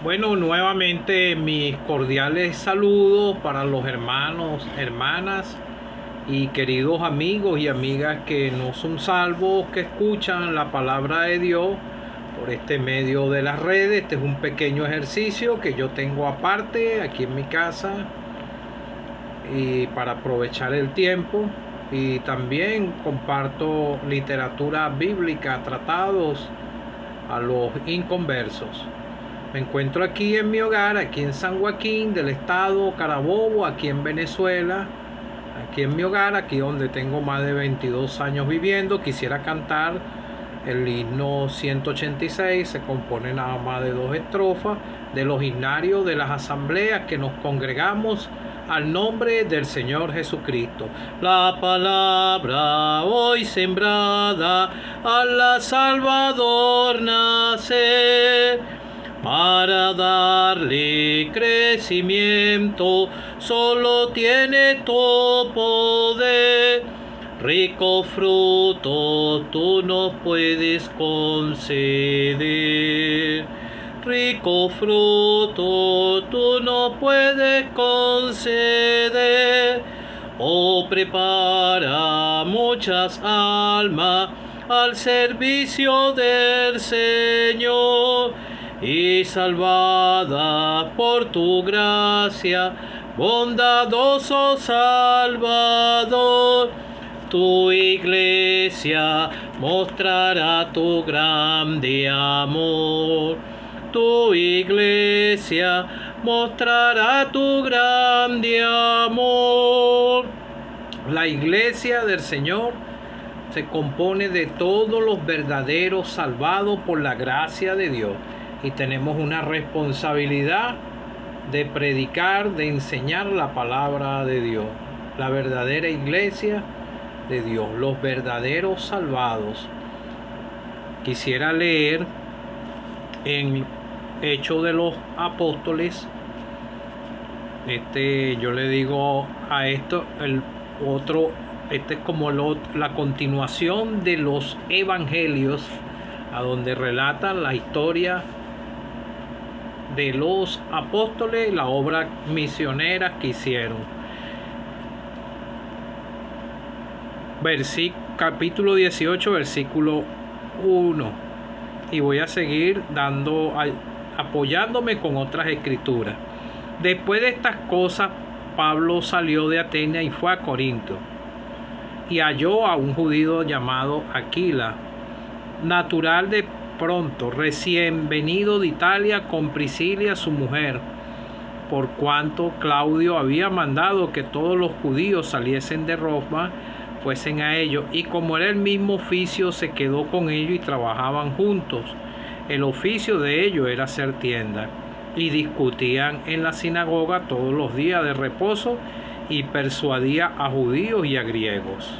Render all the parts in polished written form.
Bueno, nuevamente mis cordiales saludos para los hermanos, hermanas y queridos amigos y amigas que no son salvos, que escuchan la palabra de Dios por este medio de las redes. Este es un pequeño ejercicio que yo tengo aparte aquí en mi casa y para aprovechar el tiempo. Y también comparto literatura bíblica, tratados a los inconversos. Me encuentro aquí en mi hogar, aquí en San Joaquín del estado Carabobo, aquí en Venezuela. Aquí en mi hogar, aquí donde tengo más de 22 años viviendo. Quisiera cantar el himno 186, se compone nada más de 2 estrofas, de los himnarios de las asambleas que nos congregamos al nombre del Señor Jesucristo. La palabra hoy sembrada a la Salvador nacer, para darle crecimiento, solo tiene tu poder. Rico fruto tú nos puedes conceder. Rico fruto tú nos puedes conceder. Oh, prepara muchas almas al servicio del Señor, y salvada por tu gracia, bondadoso Salvador, tu iglesia mostrará tu grande amor. Tu iglesia mostrará tu grande amor. La iglesia del Señor se compone de todos los verdaderos salvados por la gracia de Dios. Y tenemos una responsabilidad de predicar, de enseñar la palabra de Dios. La verdadera iglesia de Dios, los verdaderos salvados. Quisiera leer en Hechos de los Apóstoles. Yo le digo a esto, el otro, es como la continuación de los evangelios, a donde relatan la historia de los apóstoles, la obra misionera que hicieron. Capítulo 18, versículo 1. Y voy a seguir apoyándome con otras escrituras. Después de estas cosas, Pablo salió de Atenas y fue a Corinto, y halló a un judío llamado Aquila, natural de Pronto, recién venido de Italia, con Priscila su mujer, por cuanto Claudio había mandado que todos los judíos saliesen de Roma, fuesen a ellos, y como era el mismo oficio, se quedó con ellos y trabajaban juntos. El oficio de ellos era hacer tiendas, y discutían en la sinagoga todos los días de reposo, y persuadía a judíos y a griegos.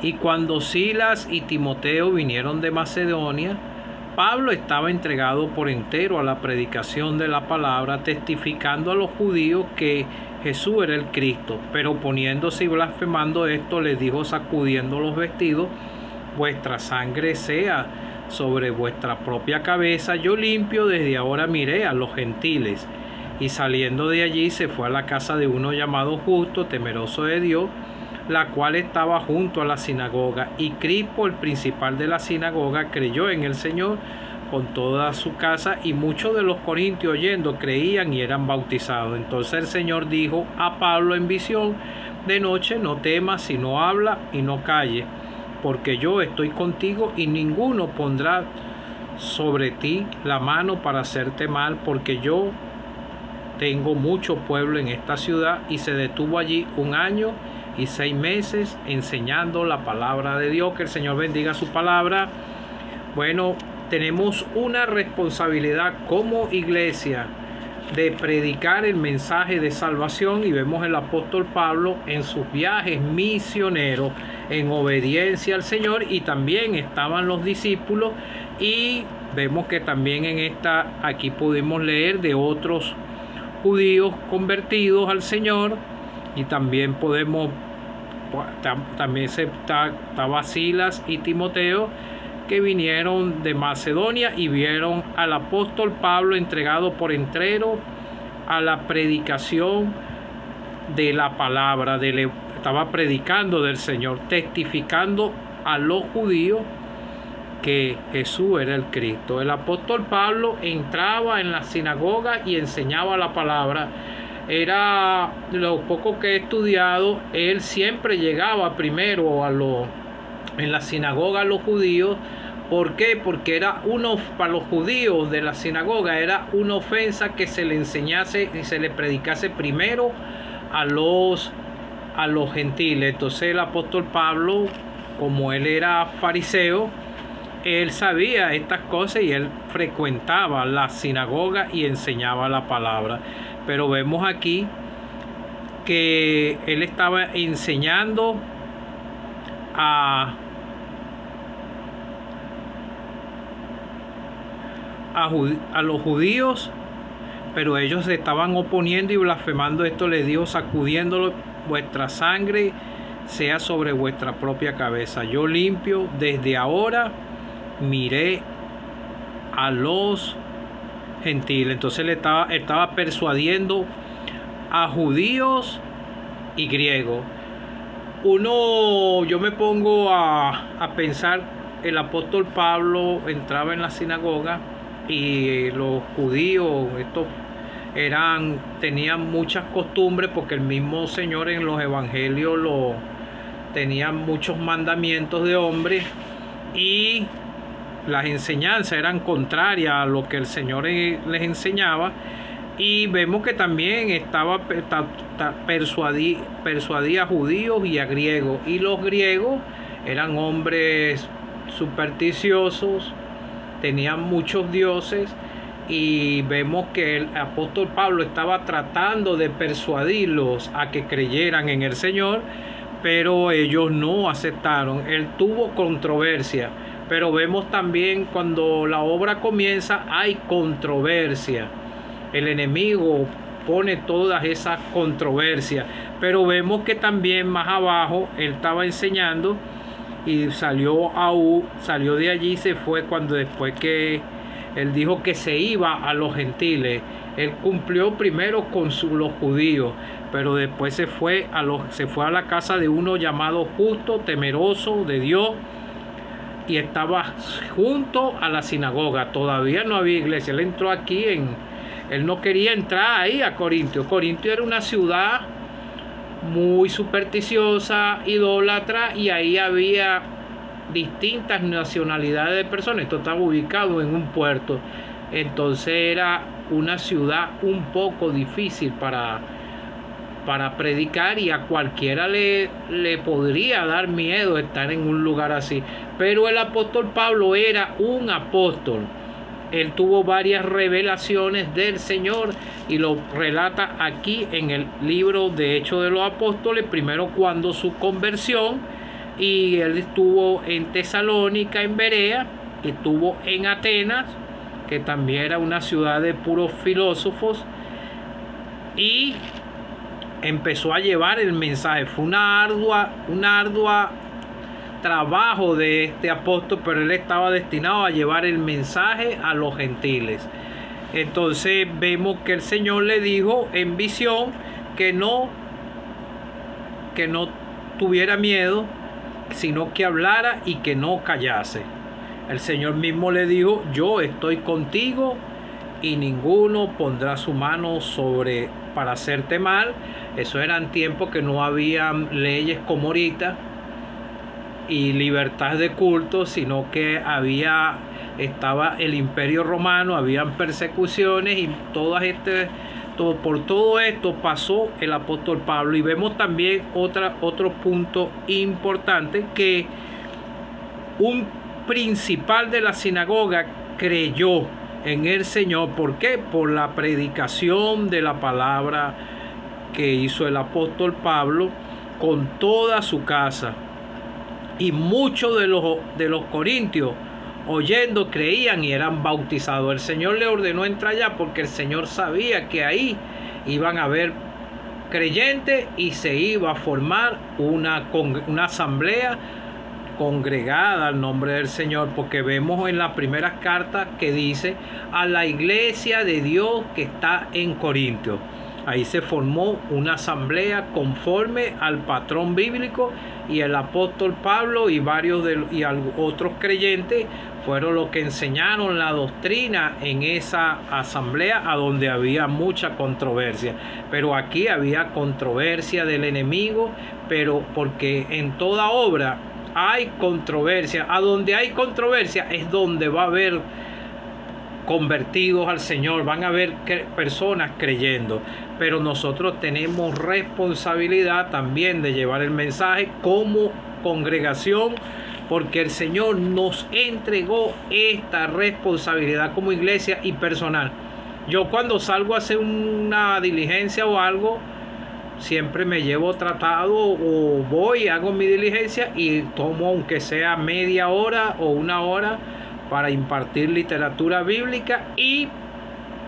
Y cuando Silas y Timoteo vinieron de Macedonia, Pablo estaba entregado por entero a la predicación de la palabra, testificando a los judíos que Jesús era el Cristo. Pero poniéndose y blasfemando esto, les dijo sacudiendo los vestidos: vuestra sangre sea sobre vuestra propia cabeza, yo limpio desde ahora miré a los gentiles. Y saliendo de allí se fue a la casa de uno llamado Justo, temeroso de Dios, la cual estaba junto a la sinagoga, y Crispo, el principal de la sinagoga, creyó en el Señor con toda su casa, y muchos de los corintios oyendo creían y eran bautizados. Entonces el Señor dijo a Pablo en visión de noche: no temas, sino habla y no calles, porque yo estoy contigo, y ninguno pondrá sobre ti la mano para hacerte mal, porque yo tengo mucho pueblo en esta ciudad. Y se detuvo allí 1 año y 6 meses enseñando la palabra de Dios. Que el Señor bendiga su palabra. Bueno, tenemos una responsabilidad como iglesia de predicar el mensaje de salvación, y vemos el apóstol Pablo en sus viajes misioneros en obediencia al Señor, y también estaban los discípulos, y vemos que también aquí pudimos leer de otros judíos convertidos al Señor, y también estaba Silas y Timoteo, que vinieron de Macedonia y vieron al apóstol Pablo entregado por entero a la predicación de la palabra, estaba predicando del Señor, testificando a los judíos que Jesús era el Cristo. El apóstol Pablo entraba en la sinagoga y enseñaba la palabra. Era lo poco que he estudiado, él siempre llegaba primero en la sinagoga a los judíos. ¿Por qué? Porque para los judíos de la sinagoga era una ofensa que se le enseñase y se le predicase primero a los gentiles. Entonces el apóstol Pablo, como él era fariseo, él sabía estas cosas y él frecuentaba la sinagoga y enseñaba la palabra. Pero vemos aquí que él estaba enseñando a los judíos, pero ellos se estaban oponiendo y blasfemando. Esto les dijo, sacudiéndolo: vuestra sangre sea sobre vuestra propia cabeza. Yo limpio, desde ahora miré a los gentiles. Entonces él estaba persuadiendo a judíos y griegos. Yo me pongo a pensar, el apóstol Pablo entraba en la sinagoga y los judíos, tenían muchas costumbres, porque el mismo Señor en los evangelios tenían muchos mandamientos de hombres, y las enseñanzas eran contrarias a lo que el Señor les enseñaba. Y vemos que también persuadía a judíos y a griegos. Y los griegos eran hombres supersticiosos, tenían muchos dioses, y vemos que el apóstol Pablo estaba tratando de persuadirlos a que creyeran en el Señor, pero ellos no aceptaron. Él tuvo controversia. Pero vemos también, cuando la obra comienza, hay controversia. El enemigo pone todas esas controversias. Pero vemos que también más abajo él estaba enseñando y salió de allí y se fue, cuando después que él dijo que se iba a los gentiles. Él cumplió primero con los judíos, pero después se fue a la casa de uno llamado Justo, temeroso de Dios, y estaba junto a la sinagoga. Todavía no había iglesia. Él entró aquí él no quería entrar ahí a Corintio. Corintio era una ciudad muy supersticiosa, idólatra, y ahí había distintas nacionalidades de personas. Esto estaba ubicado en un puerto. Entonces era una ciudad un poco difícil para predicar, y a cualquiera le podría dar miedo estar en un lugar así. Pero el apóstol Pablo era un apóstol. Él tuvo varias revelaciones del Señor y lo relata aquí en el libro de Hechos de los Apóstoles. Primero, cuando su conversión, y él estuvo en Tesalónica, en Berea, y estuvo en Atenas, que también era una ciudad de puros filósofos, y empezó a llevar el mensaje. Fue una ardua trabajo de este apóstol, pero él estaba destinado a llevar el mensaje a los gentiles. Entonces vemos que el Señor le dijo en visión que no tuviera miedo, sino que hablara y que no callase. El Señor mismo le dijo: yo estoy contigo y ninguno pondrá su mano para hacerte mal. Eso eran tiempos que no había leyes como ahorita y libertad de culto, sino que estaba el Imperio Romano, habían persecuciones, y por todo esto pasó el apóstol Pablo. Y vemos también otro punto importante, que un principal de la sinagoga creyó en el Señor. ¿Por qué? Por la predicación de la palabra que hizo el apóstol Pablo con toda su casa. Y muchos de los corintios, oyendo, creían y eran bautizados. El Señor le ordenó entrar allá porque el Señor sabía que ahí iban a haber creyentes y se iba a formar una asamblea congregada al nombre del Señor, porque vemos en las primeras cartas que dice a la iglesia de Dios que está en Corintio. Ahí se formó una asamblea conforme al patrón bíblico, y el apóstol Pablo y otros creyentes fueron los que enseñaron la doctrina en esa asamblea, a donde había mucha controversia. Pero aquí había controversia del enemigo, pero porque en toda obra hay controversia. A donde hay controversia es donde va a haber convertidos al Señor, van a haber personas creyendo. Pero nosotros tenemos responsabilidad también de llevar el mensaje como congregación, porque el Señor nos entregó esta responsabilidad como iglesia y personal. Yo cuando salgo a hacer una diligencia o algo, siempre me llevo tratado, o voy, hago mi diligencia y tomo aunque sea media hora o una hora para impartir literatura bíblica, y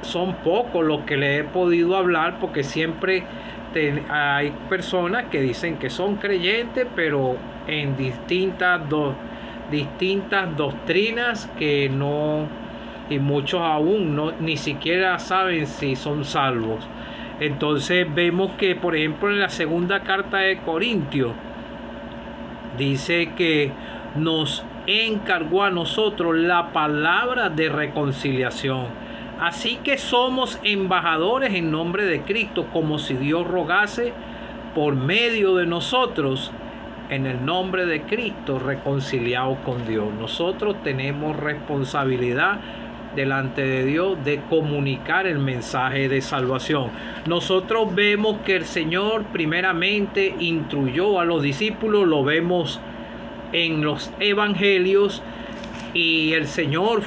son pocos los que le he podido hablar, porque siempre hay personas que dicen que son creyentes, pero en distintas doctrinas que no, y muchos aún no, ni siquiera saben si son salvos. Entonces vemos que, por ejemplo, en la segunda carta de Corintios dice que nos encargó a nosotros la palabra de reconciliación. Así que somos embajadores en nombre de Cristo, como si Dios rogase por medio de nosotros, en el nombre de Cristo, reconciliados con Dios. Nosotros tenemos responsabilidad delante de Dios de comunicar el mensaje de salvación. Nosotros vemos que el Señor primeramente instruyó a los discípulos, lo vemos en los evangelios, y el Señor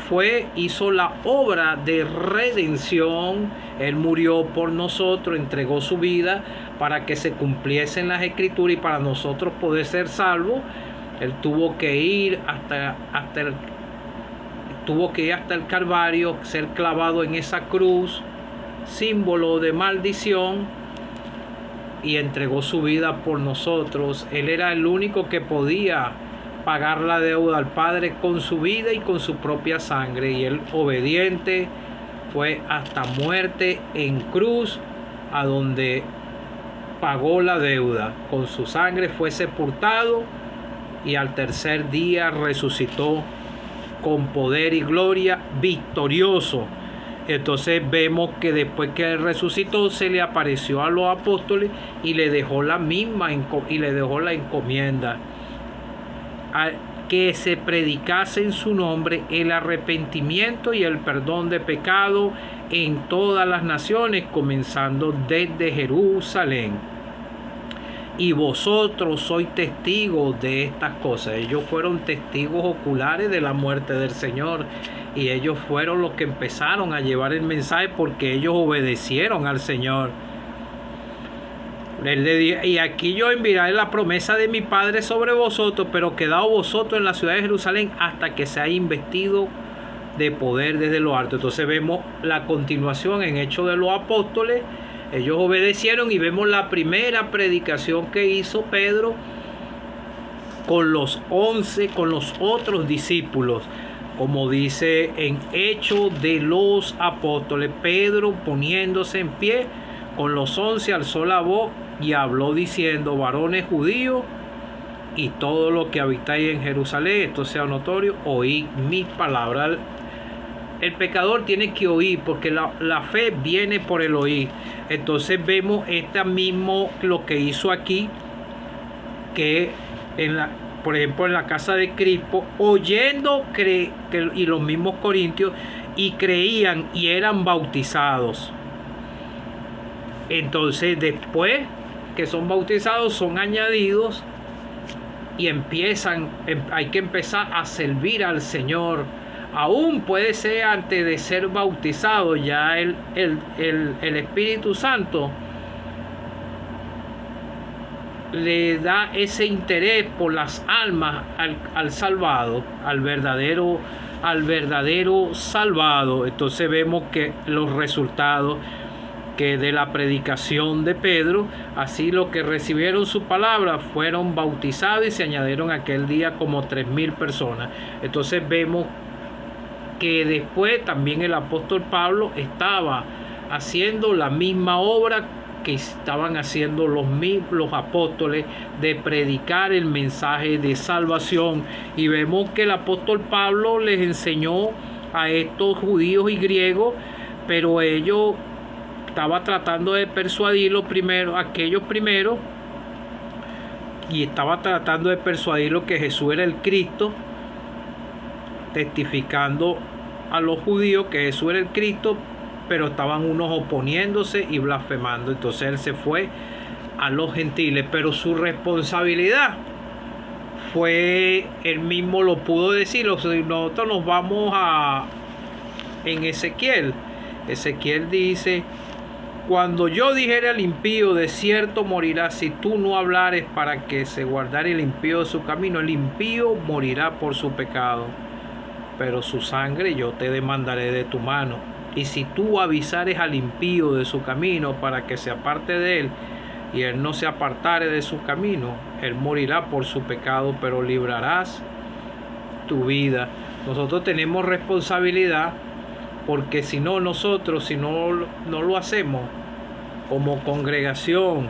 hizo la obra de redención. Él murió por nosotros, entregó su vida para que se cumpliesen las escrituras y para nosotros poder ser salvos. Él tuvo que ir hasta el Calvario, ser clavado en esa cruz, símbolo de maldición, y entregó su vida por nosotros. Él era el único que podía pagar la deuda al Padre con su vida y con su propia sangre, y él, obediente, fue hasta muerte en cruz, a donde pagó la deuda. Con su sangre fue sepultado, y al tercer día resucitó con poder y gloria, victorioso. Entonces vemos que después que él resucitó, se le apareció a los apóstoles y le dejó la encomienda, a que se predicase en su nombre el arrepentimiento y el perdón de pecado en todas las naciones, comenzando desde Jerusalén. Y vosotros sois testigos de estas cosas. Ellos fueron testigos oculares de la muerte del Señor, y ellos fueron los que empezaron a llevar el mensaje, porque ellos obedecieron al Señor. Y aquí yo enviaré la promesa de mi Padre sobre vosotros, pero quedaos vosotros en la ciudad de Jerusalén hasta que seáis investido de poder desde lo alto. Entonces vemos la continuación en Hechos de los Apóstoles. Ellos obedecieron, y vemos la primera predicación que hizo Pedro con los 11, con los otros discípulos. Como dice en Hechos de los Apóstoles, Pedro, poniéndose en pie con los 11, alzó la voz y habló diciendo: varones judíos y todo lo que habitáis en Jerusalén, esto sea notorio, oíd mis palabras. El pecador tiene que oír, porque la fe viene por el oír. Entonces vemos mismo lo que hizo aquí, que por ejemplo en la casa de Crispo, oyendo y los mismos corintios, y creían y eran bautizados. Entonces después que son bautizados, son añadidos y hay que empezar a servir al Señor. Aún puede ser antes de ser bautizado, ya el Espíritu Santo le da ese interés por las almas al salvado, al verdadero salvado. Entonces vemos que los resultados, que de la predicación de Pedro, así los que recibieron su palabra fueron bautizados y se añadieron aquel día como 3,000 personas. Entonces vemos que después también el apóstol Pablo estaba haciendo la misma obra que estaban haciendo los apóstoles, de predicar el mensaje de salvación. Y vemos que el apóstol Pablo les enseñó a estos judíos y griegos, pero ellos estaba tratando de persuadirlos primero, aquellos primeros, y estaba tratando de persuadirlos que Jesús era el Cristo, testificando a los judíos que Jesús era el Cristo, pero estaban unos oponiéndose y blasfemando. Entonces él se fue a los gentiles, pero su responsabilidad fue, él mismo lo pudo decir. Nosotros nos vamos en Ezequiel. Ezequiel dice: cuando yo dijere al impío, de cierto morirá, si tú no hablares para que se guardare el impío de su camino, el impío morirá por su pecado, pero su sangre yo te demandaré de tu mano. Y si tú avisares al impío de su camino para que se aparte de él, y él no se apartare de su camino, él morirá por su pecado, pero librarás tu vida. Nosotros tenemos responsabilidad, porque si no lo hacemos como congregación,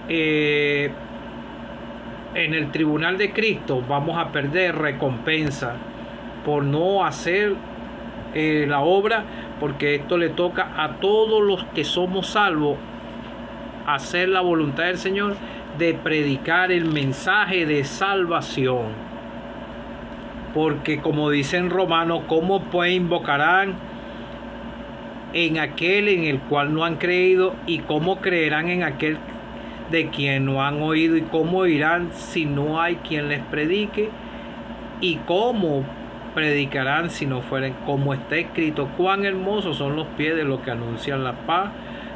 en el tribunal de Cristo vamos a perder recompensa por no hacer la obra, porque esto le toca a todos los que somos salvos hacer la voluntad del Señor, de predicar el mensaje de salvación. Porque como dice en Romanos, ¿cómo pues invocarán en aquel en el cual no han creído? ¿Y cómo creerán en aquel de quien no han oído? ¿Y cómo oirán si no hay quien les predique? ¿Y cómo predicarán si no fueren? Como está escrito: cuán hermosos son los pies de los que anuncian la paz,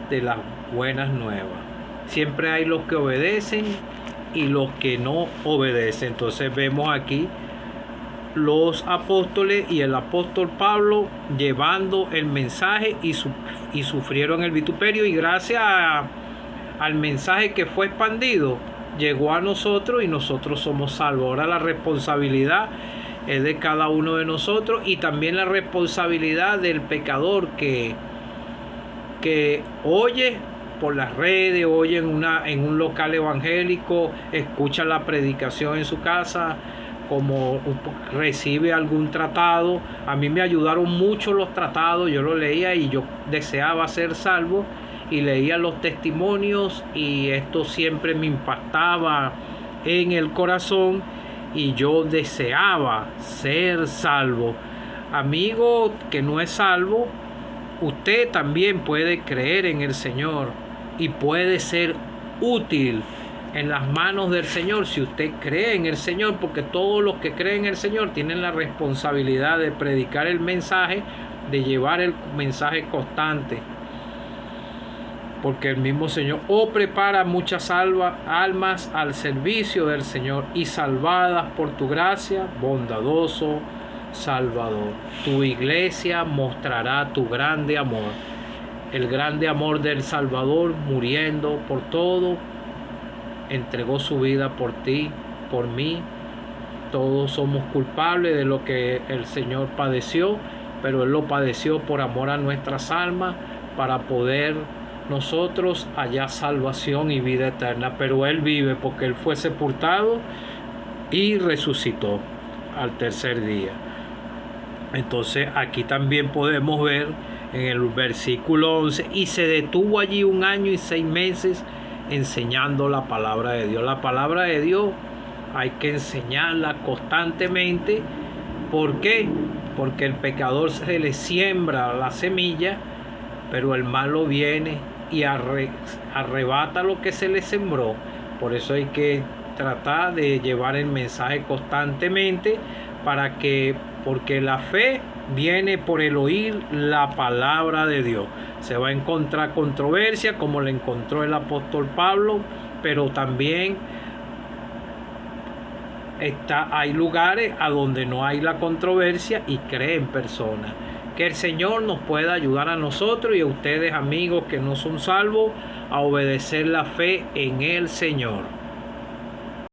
de las buenas nuevas. Siempre hay los que obedecen y los que no obedecen. Entonces vemos aquí los apóstoles y el apóstol Pablo llevando el mensaje y sufrieron el vituperio, y gracias al mensaje que fue expandido llegó a nosotros y nosotros somos salvos. Ahora la responsabilidad es de cada uno de nosotros, y también la responsabilidad del pecador que oye por las redes, oye en un local evangélico, escucha la predicación en su casa, como recibe algún tratado. A mí me ayudaron mucho los tratados, yo los leía y yo deseaba ser salvo, y leía los testimonios, y esto siempre me impactaba en el corazón, y yo deseaba ser salvo. Amigo que no es salvo, usted también puede creer en el Señor y puede ser útil en las manos del Señor si usted cree en el Señor, porque todos los que creen en el Señor tienen la responsabilidad de predicar el mensaje, de llevar el mensaje constante, porque el mismo Señor prepara muchas almas al servicio del Señor, y salvadas por tu gracia, bondadoso Salvador. Tu iglesia mostrará tu grande amor, el grande amor del Salvador, muriendo por todo, entregó su vida por ti, por mí. Todos somos culpables de lo que el Señor padeció, pero Él lo padeció por amor a nuestras almas, para poder nosotros hallar salvación y vida eterna. Pero Él vive, porque Él fue sepultado y resucitó al tercer día. Entonces aquí también podemos ver en el versículo 11: y se detuvo allí 1 año y 6 meses enseñando la palabra de Dios. La palabra de Dios hay que enseñarla constantemente. ¿Por qué? Porque el pecador se le siembra la semilla, pero el malo viene y arrebata lo que se le sembró. Por eso hay que tratar de llevar el mensaje constantemente, porque la fe viene por el oír la palabra de Dios. Se va a encontrar controversia, como la encontró el apóstol Pablo, pero también hay lugares a donde no hay la controversia y creen personas Que el Señor nos pueda ayudar a nosotros y a ustedes, amigos que no son salvos, a obedecer la fe en el Señor.